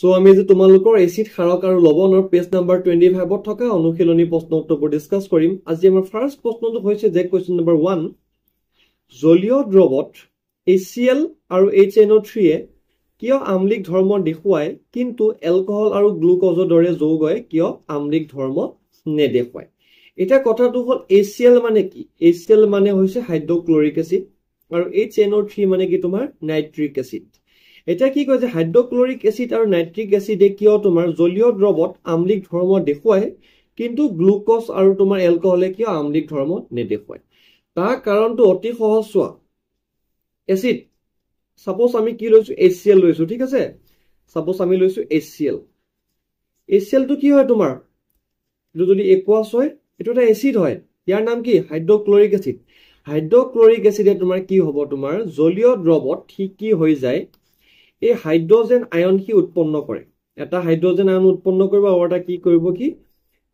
so আমি যে তোমালোকৰ এসিড ক্ষাৰক আৰু লৱণৰ পেজ নাম্বাৰ 25 ত থকা অনুশীলনী প্ৰশ্ন উত্তৰবোৰ ডিসকাস কৰিম আজি আমাৰ ফাৰ্স্ট প্ৰশ্নটো হৈছে যে কোৱেশ্চন নম্বৰ 1 জলীয় দ্ৰৱত HCl আৰু HNO3 এ কিয় আম্লিক ধৰ্ম দেখুৱায় কিন্তু এলকহল আৰু গ্লুকোজৰ দৰে যৌগই কিয় আম্লিক ধৰ্ম নেদেখুৱায় এটা কথাটো হল HCl মানে কি HCl মানে হৈছে হাইড্ৰক্লোৰিক এসিড আৰু HNO3 মানে কি তোমাৰ নাইট্ৰিক এসিড এটা কি কয় যে হাইড্ৰক্লোৰিক এসিড আৰু নাইট্ৰিক এসিডে কিয় তোমাৰ জলীয় দ্ৰৱত আম্লিক ধৰ্ম দেখুৱায় কিন্তু গ্লুকোজ আৰু তোমাৰ এলকহলে কিয় আম্লিক ধৰ্ম নেদেখুৱায় তাৰ কাৰণটো অতি সহজ হোৱা এসিড সাপোজ আমি কি লৈছো HCl লৈছো ঠিক আছে সাপোজ আমি লৈছো HCl তো কি হয় তোমাৰ যদি একোয়াস হয় এটো এটা এসিড হয় ইয়াৰ নাম কি হাইড্ৰক্লোৰিক এসিডে তোমাৰ কি হ'ব তোমাৰ জলীয় দ্ৰৱত কি হৈ যায় এই হাইড্ৰোজেন আয়ন কি উৎপন্ন কৰে এটা হাইড্ৰোজেন আয়ন উৎপন্ন কৰিব আৰু এটা কি কৰিব কি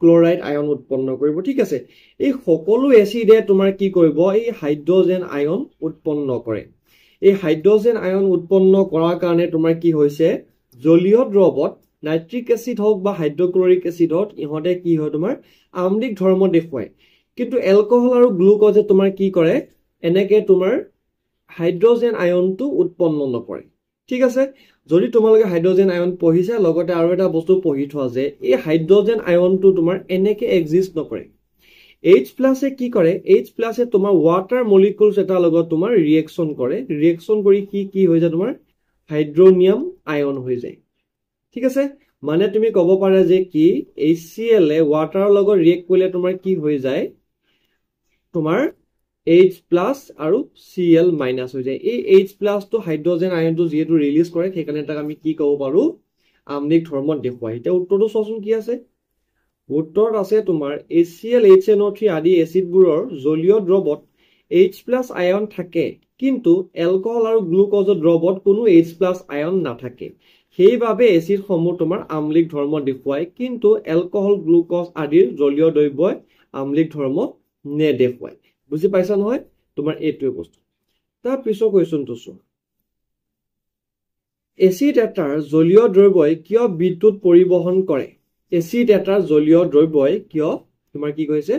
ক্লোৰাইড আয়ন উৎপন্ন কৰিব ঠিক আছে এই সকলো এসিডে তোমাৰ কি কৰিব এই হাইড্ৰোজেন আয়ন উৎপন্ন কৰে এই হাইড্ৰোজেন আয়ন উৎপন্ন কৰাৰ কাৰণে তোমাৰ কি হৈছে জলীয় দ্ৰৱত নাইট্ৰিক এসিড হোক বা হাইড্ৰক্লোৰিক এসিড হোক ইহঁতে কি হয় তোমাৰ আম্লিক ধৰ্ম দেখুৱায় কিন্তু এলকহল আৰু গ্লুকোজে তোমাৰ কি কৰে এনেকে তোমাৰ হাইড্ৰোজেন আয়নটো উৎপন্ন নকৰে ঠিক আছে যদি তোমালোকে হাইড্ৰোজেন আয়ন পঢ়িছা লগতে আৰু এটা বস্তু পঢ়ি থোৱা যে এই হাইড্ৰোজেন আয়নটো তোমাৰ এনেকে এক্সিষ্ট নকৰে H+ এ কি কৰে H+ এ তোমাৰ ওয়াটাৰ মলিকুলস এটা লগত তোমাৰ ৰিঅ্যাকশন কৰি কি হৈ যায় তোমাৰ হাইড্ৰোনিয়াম আয়ন হৈ যায় ঠিক আছে মানে তুমি ক'ব পাৰা যে কি HCl এ ওয়াটাৰৰ লগত ৰিঅ্যাক্ট কৰিলে তোমাৰ কি হৈ যায় তোমাৰ H+ আৰু Cl- হৈ যায় এই H+ তো হাইড্ৰোজেন আয়নটো যেহেতু ৰিলিজ কৰে সেইকাৰণে তাক আমি কি ক'ব পাৰো আম্লিক ধৰ্ম দেখুৱায় এটা উত্তৰটো চোৱাচোন কি আছে উত্তৰত আছে তোমাৰ HCl HNO3 আদি এসিডবোৰৰ জলীয় দ্ৰৱত H+ আয়ন থাকে কিন্তু এলকহল আৰু গ্লুকোজৰ দ্ৰৱত কোনো H+ আয়ন নাথাকে সেইভাবে এসিড সমূহ তোমাৰ আম্লিক ধৰ্ম দেখুৱায় কিন্তু এলকহল গ্লুকোজ আদিৰ জলীয় দ্ৰব্যই আম্লিক ধৰ্ম নেদেখুৱায় বুজি পাইছা নহয় তোমাৰ এইটোৱে বস্তু তাৰ পিছৰ কোৱেশ্চনটো চোৱা এসিড এটাৰ জলীয় দ্ৰব্যই কিয় বিদ্যুৎ পৰিবহন কৰে এসিড এটাৰ জলীয় দ্ৰব্যই কিয় তোমাৰ কি কৈছে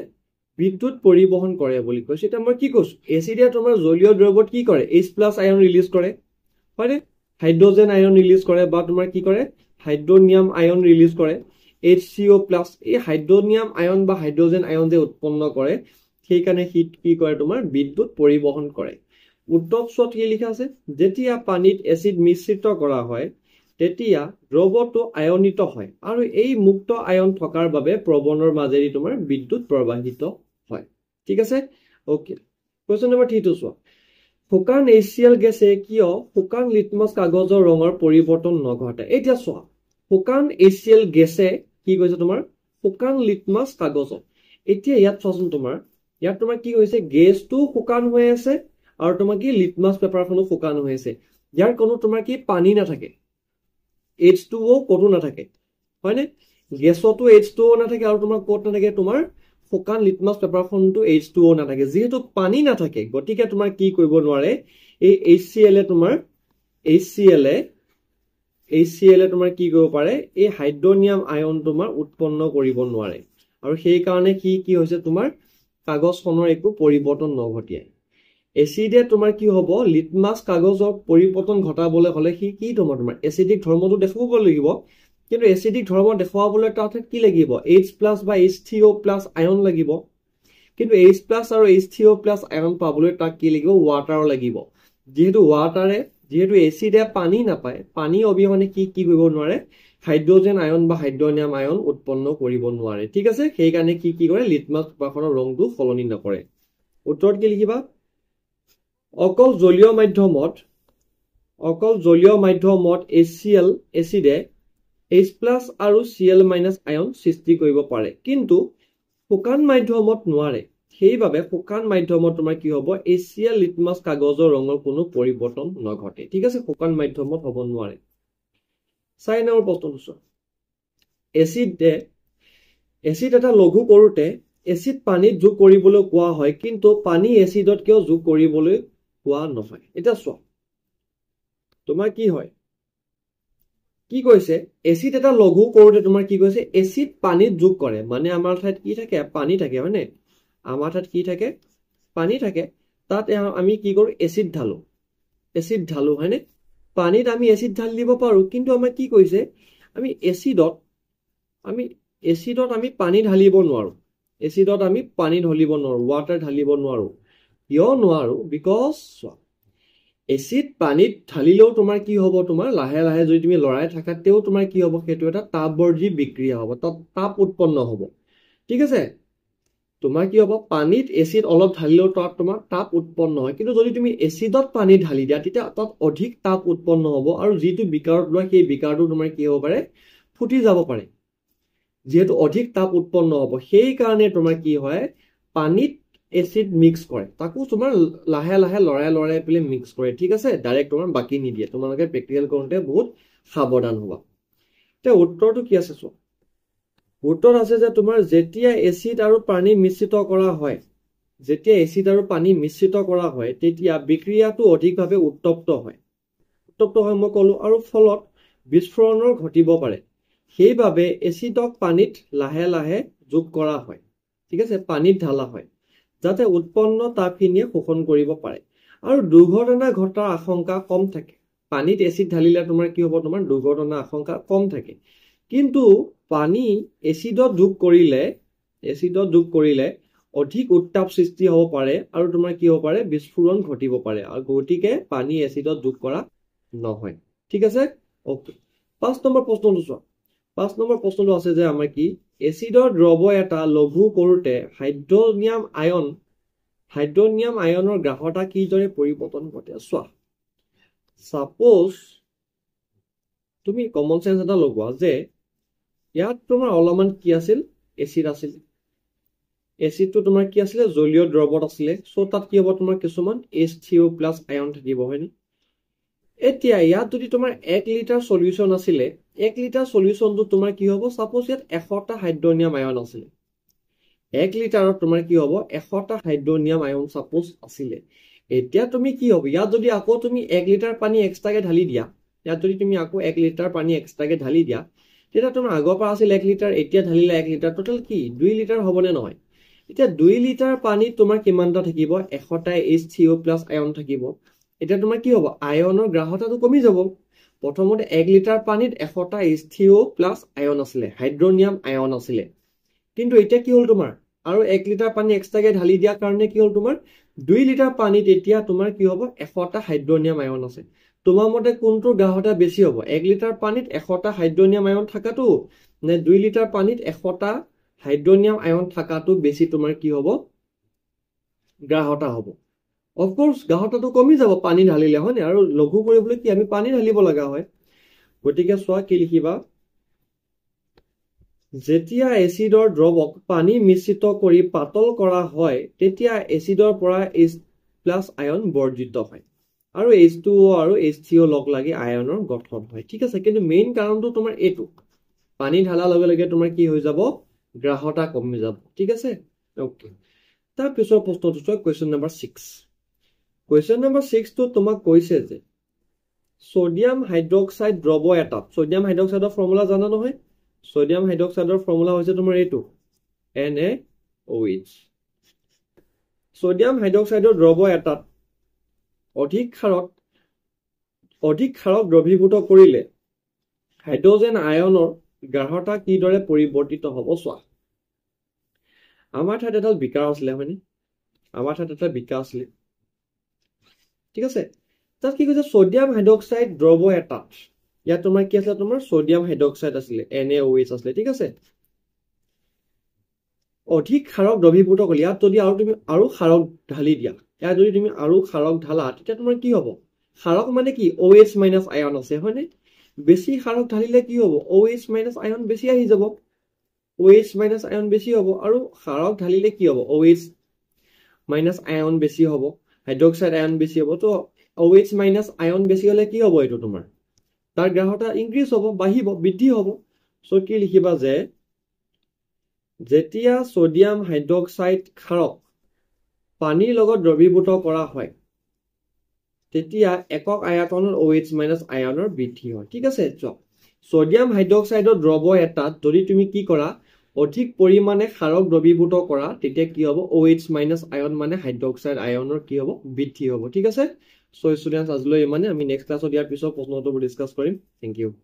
বিদ্যুৎ পৰিবহন কৰে বুলি কৈছে এটা মই কি কৈছো এসিডে তোমাৰ জলীয় দ্ৰব্যত কি কৰে H+ আয়ন ৰিলিজ কৰে হয়নে হাইড্ৰোজেন আয়ন ৰিলিজ কৰে বা তোমাৰ কি কৰে হাইড্ৰোনিয়াম আয়ন ৰিলিজ কৰে HCO+ এই হাইড্ৰোনিয়াম আয়ন বা হাইড্ৰোজেন আয়ন যে উৎপন্ন কৰে সেই কাৰণে কি কৰে তোমাৰ বিদ্যুৎ পৰিবহন কৰে উত্তৰ চত কি লিখা আছে যেতিয়া পানীত এসিড মিশ্ৰিত কৰা হয় তেতিয়া দ্ৰৱটো আয়নিত হয় আৰু এই মুক্ত আয়ন থকাৰ বাবে প্ৰবণৰ মাজেৰে তোমাৰ বিদ্যুৎ প্ৰবাহিত হয় ঠিক আছে ওকে কোৱেশ্চন নম্বৰ 3 টো চোৱা শুকান HCl গেছে কিয় শুকান লিটমাছ কাগজৰ ৰঙৰ পৰিৱৰ্তন নঘটায় এতিয়া চোৱা শুকান HCl গেছে কি কৈছে তোমাৰ শুকান লিটমাছ কাগজ এতিয়া ইয়াত চোৱাচোন তোমাৰ কি হৈছে গেছটো শুকান হৈ আছে আৰু তোমাৰ কি লিটমাছ পেপাৰখনো শুকান হৈ আছে ইয়াৰ কোনো তোমাৰ কি পানী নাথাকে H2O কোনো নাথাকে হয়নে গেছতো H2O নাথাকে আৰু তোমাৰ ক'ত নাথাকে তোমাৰ শুকান লিটমাছ পেপাৰখনটো H2O নাথাকে যেহেতু পানী নাথাকে গতিকে তোমাৰ কি কৰিব নোৱাৰে এই HCl এ তোমাৰ তোমাৰ কি কৰিব পাৰে এই হাইড্ৰোনিয়াম আয়ন তোমাৰ উৎপন্ন কৰিব নোৱাৰে আৰু সেই কাৰণে কি হৈছে তোমাৰ কাগজখনৰ একো পৰিৱৰ্তন নঘটিয়ায় এসিডে তোমাৰ কি হ'ব লিটমাছ কাগজৰ পৰিৱৰ্তন ঘটাবলৈ হলে কি তোমাৰ এসিডিক ধৰ্মটো দেখাব লাগিব কিন্তু এসিডিক ধৰ্ম দেখাবলৈ তাত কি লাগিব H+ বা H3O+ আয়ন লাগিব কিন্তু H+ আৰু H3O+ আয়ন পাবলৈ তাক কি লাগিব ওয়াটাৰ লাগিব যেহেতু এসিডে পানী নাপায় পানী অবিহনে কি কৰিব নোৱাৰে হাইড্ৰোজেন আয়ন বা হাইড্ৰোনিয়াম আয়ন উৎপন্ন কৰিব নোৱাৰে ঠিক আছে সেই কাৰণে কি কৰে লিটমাছ পেপাৰখনৰ ৰংটো সলনি নকৰে উত্তৰত কি লিখিবা অকল জলীয় মাধ্যমত HCl এসিডে H+ আৰু Cl- আয়ন সৃষ্টি কৰিব পাৰে কিন্তু শুকান মাধ্যমত নোৱাৰে সেইভাবে শুকান মাধ্যমত তোমাৰ কি হ'ব HCl লিটমাছ কাগজৰ ৰঙৰ কোনো পৰিৱৰ্তন নঘটে ঠিক আছে শুকান মাধ্যমত হ'ব নোৱাৰে 4 নম্বৰ প্ৰশ্নটো চোৱা এসিড এটা লঘু কৰোতে এসিড পানীত যোগ কৰিবলৈ কোৱা হয় কিন্তু পানী এসিডত কিয় যোগ কৰিবলৈ কোৱা নহয় এটা চোৱা তোমাৰ কি হয় কি কৈছে এচিড এটা লঘু কৰোতে তোমাৰ কি কৈছে এচিড পানীত যোগ কৰে মানে আমাৰ ঠাইত কি থাকে পানী থাকে হয়নে আমাৰ ঠাইত কি থাকে পানী থাকে তাত আমি কি কৰো এচিড ঢালো হয়নে পানীত আমি এচিড ঢালি দিব পাৰো কিন্তু আমাৰ কি কৈছে আমি এচিডত আমি পানী ঢালিব নোৱাৰো ৱাটাৰ ঢালিব নোৱাৰো কিয় নোৱাৰো বিকজ এচিড পানীত ঢালিলেও তোমাৰ কি হ'ব তোমাৰ লাহে লাহে যদি তুমি লৰাই থাকা তেও তোমাৰ কি হ'ব সেইটো এটা তাপবৰ্ধী বিক্ৰিয়া হ'ব তাপ উৎপন্ন হ'ব ঠিক আছে তোমাৰ কি হ'ব পানীত এচিড অলপ ঢালিলেও তাত তোমাৰ তাপ উৎপন্ন হয় কিন্তু যদি তুমি এচিডত পানী ঢালি দিয়া তেতিয়া তাত অধিক তাপ উৎপন্ন হ'ব আৰু যিটো বিকাৰত লোৱা সেই বিকাৰটো তোমাৰ কি হ'ব পাৰে ফুটি যাব পাৰে যেহেতু অধিক তাপ উৎপন্ন হ'ব সেই কাৰণে তোমাৰ কি হয় পানীত এচিড মিক্স কৰে তাকো তোমাৰ লাহে লাহে লৰাই পেলে মিক্স কৰে ঠিক আছে ডাইৰেক্ট তোমাৰ বাকি নিদিয়ে তোমালোকে প্ৰেক্টিকেল কৰোঁতে বহুত সাৱধান হ'বা তে উত্তৰটো কি আছে চোৱা উত্তৰ আছে যে তোমাৰ যেতিয়া এচিড আৰু পানী মিশ্ৰিত কৰা হয় তেতিয়া বিক্ৰিয়াটো অধিকভাৱে উত্তপ্ত হয় মই ক'লো আৰু ফলত বিস্ফোৰণৰ ঘটিব পাৰে সেইবাবে এচিডক পানীত লাহে লাহে যোগ কৰা হয় ঠিক আছে পানীত ঢালা হয় যাতে উৎপন্ন তাপখিনিয়ে শোষণ কৰিব পাৰে আৰু দুৰ্ঘটনা ঘটাৰ আশংকা কম থাকে পানীত এচিড ঢালিলে তোমাৰ কি হ'ব তোমাৰ দুৰ্ঘটনাৰ আশংকা কম থাকে কিন্তু পানী এচিডত যোগ কৰিলে অধিক উত্তাপ সৃষ্টি হ'ব পাৰে আৰু তোমাৰ কি হ'ব পাৰে বিস্ফোৰণ ঘটিব পাৰে আৰু গতিকে পানী এচিডত যোগ কৰা নহয় ঠিক আছে ওকে 5 নম্বৰ প্ৰশ্নটো চোৱা 5 নম্বৰ প্ৰশ্নটো আছে যে আমাৰ কি এচিডৰ দ্ৰৱ এটা লঘু কৰোতে হাইড্ৰনিয়াম আয়নৰ গ্ৰাহতা কিদৰে পৰিৱৰ্তন ঘটে চোৱা সাপোজ তুমি কমন সেন্স এটা লগোৱা যে ইয়াত তোমাৰ অলপমান কি আছিল এচিড আছিল এচিডটো তোমাৰ কি আছিল জলীয় দ্ৰৱত আছিল সো তাত কি হ'ব তোমাৰ কিছুমান H3O+ আয়ন থাকিব হয়নি এতিয়া ইয়াত যদি তোমাৰ 1 লিটাৰ সলিউশন আছিল 1 লিটাৰ সলিউশনটো তোমাৰ কি হ'ব সাপোজ ইয়াত 100টা হাইড্ৰনিয়াম আয়ন আছিল 1 লিটাৰত তোমাৰ কি হ'ব 100টা হাইড্ৰনিয়াম আয়ন সাপোজ আছিল এতিয়া তুমি কি হ'ব ইয়াত যদি আকৌ তুমি 1 লিটাৰ পানী এক্সট্ৰাকে ঢালি দিয়া তেতিয়া তোমাৰ আগৰ পৰা আছিল 1 লিটাৰ এতিয়া ঢালিলে 1 লিটাৰ টোটাল কি 2 লিটাৰ হ'বনে নহয় এতিয়া 2 লিটাৰ পানীত তোমাৰ কিমানটা থাকিব 100টা H3O+ আয়ন থাকিব এতিয়া তোমাৰ কি হ'ব আয়নৰ গ্ৰাহতাটো কমি যাব প্ৰথমতে 1 লিটাৰ পানীত 100টা H3O+ আয়ন আছিল হাইড্ৰনিয়াম আয়ন আছিল কিন্তু এতিয়া কি হ'ল তোমাৰ আৰু 1 লিটাৰ পানী এক্সট্ৰাকে ঢালি দিয়া কাৰণে কি হ'ল তোমাৰ 2 লিটাৰ পানীত এতিয়া তোমাৰ কি হ'ব 100টা হাইড্ৰনিয়াম আয়ন আছে তোমাৰ মতে কোনটো গ্ৰাহতা বেছি হ'ব 1 লিটাৰ পানীত 100টা হাইড্ৰনিয়াম আয়ন থাকাটো নে 2 লিটাৰ পানীত 100টা হাইড্ৰনিয়াম আয়ন থাকাটো বেছি তোমাৰ কি হ'ব গ্ৰাহতা হ'ব অফ কোৰ্স গ্ৰাহতাটো কমি যাব পানী ঢালিলে হয়নে আৰু লঘু কৰিবলৈ কি আমি পানী ঢালিব লগা হয় গতিকে চোৱা কি লিখিবা যেতিয়া এচিডৰ দ্ৰৱক পানী মিশ্ৰিত কৰি পাতল কৰা হয় তেতিয়া এচিডৰ পৰা H+ আয়ন বৰ্জিত হয় আৰু H2O আৰু H3O লগ লাগি আয়নৰ গঠন হয় ঠিক আছে কিন্তু মেইন কাৰণটো তোমাৰ এটো পানী ঢালা লগে লগে তোমাৰ কি হৈ যাব গ্ৰাহতা কমি যাব ঠিক আছে ওকে তাৰ পিছৰ প্ৰশ্নটো চোৱা কোৱেশ্চন নম্বৰ 6 তো তোমাক কৈছে যে সোডিয়াম হাইড্ৰক্সাইড দ্ৰৱ এটাত সোডিয়াম হাইড্ৰক্সাইডৰ ফৰ্মুলা জানা নহয় সোডিয়াম হাইড্ৰক্সাইডৰ ফৰ্মুলা হৈছে তোমাৰ এটো NaOH সোডিয়াম হাইড্ৰক্সাইডৰ দ্ৰৱ এটাত অধিক ক্ষাৰক দ্ৰৱীভূত কৰিলে হাইড্ৰজেন আয়নৰ গ্ৰাহতা কিদৰে পৰিৱৰ্তিত হ'ব চোৱা আমাৰ ঠাইত এটা বিকাৰ আছিল হয়নি ঠিক আছে তাত কি কৈছে সোডিয়াম হাইড্ৰক্সাইড দ্ৰৱ এটাত ইয়াত তোমাৰ কি আছিল তোমাৰ সোডিয়াম হাইড্ৰক্সাইড আছিল NaOH আছিল ঠিক আছে অধিক ক্ষাৰক দ্ৰৱীভূত কৰিলে ইয়াত যদি আৰু তুমি আৰু ক্ষাৰক ঢালি দিয়া ইয়াত যদি তুমি আৰু ক্ষাৰক ঢালা তেতিয়া তোমাৰ কি হ'ব ক্ষাৰক মানে কি OH- আয়ন আছে হয়নে বেছি ক্ষাৰক ঢালিলে কি হ'ব OH- আয়ন বেছি আহি যাব OH- আয়ন বেছি হ'ব আৰু ক্ষাৰক ঢালিলে কি হ'ব OH- আয়ন বেছি হ'ব হাইড্ৰক্সাইড আয়ন বেছি হ'ব তো OH- আয়ন বেছি হলে কি হ'ব এটো তোমাৰ তাৰ গ্ৰাহতা ইনক্ৰিজ হ'ব বৃদ্ধি হ'ব সো কি লিখিবা যে যেতিয়া সোডিয়াম হাইড্ৰক্সাইড ক্ষাৰক পানীৰ লগত দ্ৰৱীভূত কৰা হয় তেতিয়া একক আয়তনৰ OH- আয়নৰ বৃদ্ধি হয় ঠিক আছে সোডিয়াম হাইড্ৰক্সাইডৰ দ্ৰৱ এটাত যদি তুমি কি কৰা অধিক পৰিমাণে ক্ষাৰক দ্ৰৱীভূত কৰা তেতিয়া কি হ'ব OH মাইনাছ আয়ন মানে হাইড্ৰক্সাইড আয়নৰ কি হ'ব বৃদ্ধি হ'ব ঠিক আছে সো ষ্টুডেন্টস আজিলৈ ইমানে আমি নেক্সট ক্লাছত ইয়াৰ পিছত প্ৰশ্ন উত্তৰবোৰ ডিসকাস কৰিম থ্যাংক ইউ